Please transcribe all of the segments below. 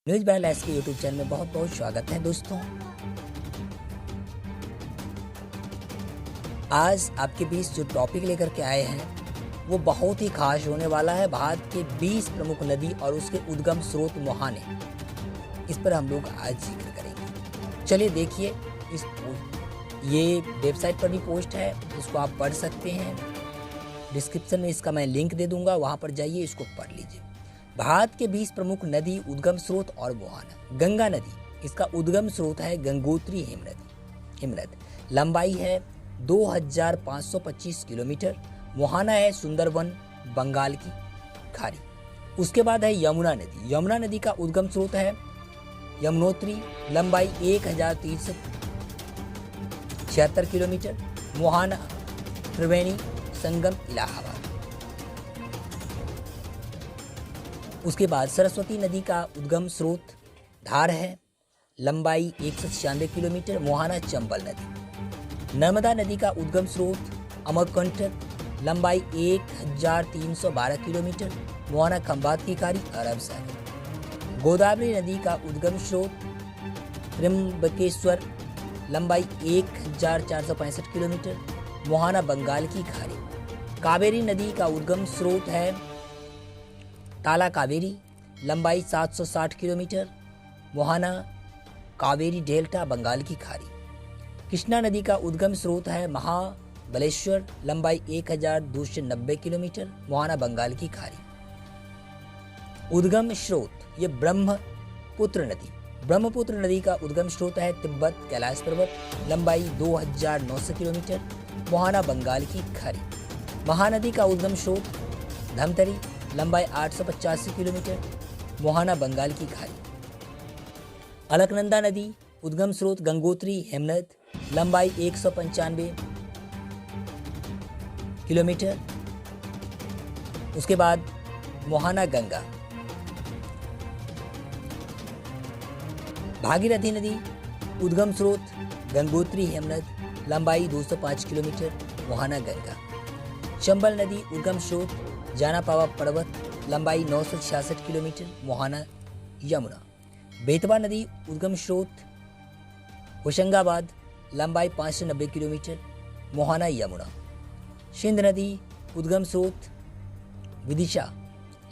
News बैल S के YouTube channel में बहुत बहुत स्वागत है दोस्तों। आज आपके बीच जो टॉपिक लेकर के आए हैं वो बहुत ही खास होने वाला है। भारत के 20 प्रमुख नदी और उसके उद्गम स्रोत मुहाने, इस पर हम लोग आज जिक्र करेंगे। चलिए देखिए, ये वेबसाइट पर भी पोस्ट है, इसको आप पढ़ सकते हैं। डिस्क्रिप्शन में इसका मैं लिंक दे दूंगा, वहां पर जाइए, इसको पढ़ लीजिए। भारत के 20 प्रमुख नदी, उद्गम स्रोत और मुहाना। गंगा नदी, इसका उद्गम स्रोत है गंगोत्री हिमनद। लंबाई है 2525 किलोमीटर। मुहाना है सुंदरवन, बंगाल की खाड़ी। उसके बाद है यमुना नदी। यमुना नदी का उद्गम स्रोत है यमुनोत्री, लंबाई 1376 किलोमीटर। मुहाना त्रिवेणी संगम, इलाहाबाद। उसके बाद सरस्वती नदी का उद्गम स्रोत धार है, लंबाई 196 किलोमीटर। मुहाना चंबल नदी। नर्मदा नदी का उद्गम स्रोत अमरकंटक, लंबाई 1312 किलोमीटर। मुहाना खंबात की खाड़ी, अरब सागर। गोदावरी नदी का उद्गम स्रोत त्र्यंबकेश्वर, लंबाई 1465 किलोमीटर। मुहाना बंगाल की खाड़ी। कावेरी नदी का उद्गम स्रोत है ताला कावेरी, लंबाई 760 किलोमीटर। मुहाना कावेरी डेल्टा, बंगाल की खाड़ी। कृष्णा नदी का उद्गम स्रोत है महाबलेश्वर, लंबाई 1290 किलोमीटर। मुहाना बंगाल की खाड़ी। उद्गम स्रोत ये ब्रह्मपुत्र नदी का उद्गम स्रोत है तिब्बत कैलाश पर्वत, लंबाई 2900 किलोमीटर। मुहाना बंगाल की खाड़ी। महानदी का उद्गम स्रोत धमतरी, लंबाई 885 किलोमीटर। मुहाना बंगाल की खाड़ी। अलकनंदा नदी उद्गम स्रोत गंगोत्री हिमनद, लंबाई 195 किलोमीटर। उसके बाद मुहाना गंगा। भागीरथी नदी उद्गम स्रोत गंगोत्री हिमनद, लंबाई 205 किलोमीटर। मुहाना गंगा। चंबल नदी उद्गम स्रोत जानापावा पर्वत, लंबाई 966 किलोमीटर। मुहाना यमुना। बेतवा नदी उद्गम स्रोत होशंगाबाद, लंबाई 590 किलोमीटर। मुहाना यमुना। सिंध नदी उद्गम स्रोत विदिशा,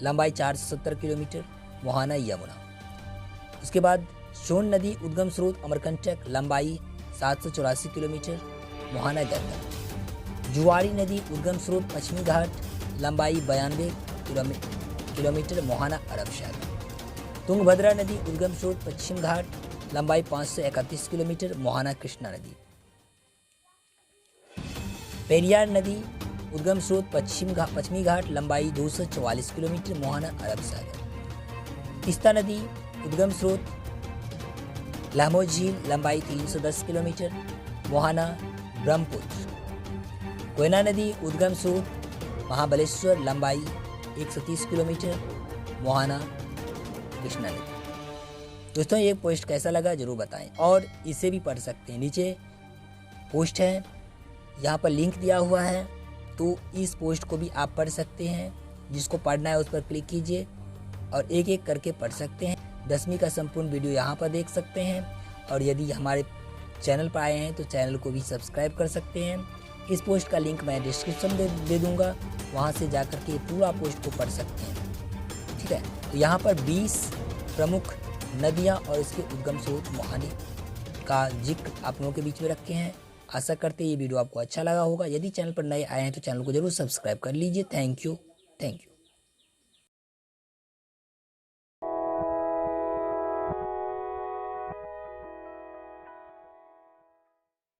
लंबाई 470 किलोमीटर। मुहाना यमुना। उसके बाद सोन नदी उद्गम स्रोत अमरकंटक, लंबाई 784 किलोमीटर। मुहाना गंगा। जुआरी नदी उद्गम स्रोत पश्चिमी घाट, लंबाई 92 किलोमीटर। मुहाना अरब सागर। तुंगभद्रा नदी उद्गम स्रोत पश्चिम घाट, लंबाई 531 किलोमीटर। मुहाना कृष्णा नदी। पेरियार नदी उद्गम स्रोत पश्चिमी घाट, लंबाई 244 किलोमीटर। मुहाना अरब सागर। तीस्ता नदी उद्गम स्रोत लामो झील, लंबाई 310 किलोमीटर। मुहाना ब्रह्मपुत्र। कोयना नदी उद्गम स्रोत महाबलेश्वर, लंबाई 130 किलोमीटर। मुहाना कृष्णा नदी। दोस्तों, ये पोस्ट कैसा लगा जरूर बताएं, और इसे भी पढ़ सकते हैं। नीचे पोस्ट है, यहाँ पर लिंक दिया हुआ है, तो इस पोस्ट को भी आप पढ़ सकते हैं। जिसको पढ़ना है उस पर क्लिक कीजिए और एक एक करके पढ़ सकते हैं। 10वीं का संपूर्ण वीडियो यहाँ पर देख सकते हैं, और यदि हमारे चैनल पर आए हैं तो चैनल को भी सब्सक्राइब कर सकते हैं। इस पोस्ट का लिंक मैं डिस्क्रिप्शन दे दूंगा, वहाँ से जाकर के पूरा पोस्ट को पढ़ सकते हैं। ठीक है, तो यहाँ पर 20 प्रमुख नदियाँ और इसके उद्गम स्रोत मुहाने का जिक्र आप लोगों के बीच में रखे हैं। आशा करते हैं ये वीडियो आपको अच्छा लगा होगा। यदि चैनल पर नए आए हैं तो चैनल को जरूर सब्सक्राइब कर लीजिए। Thank you.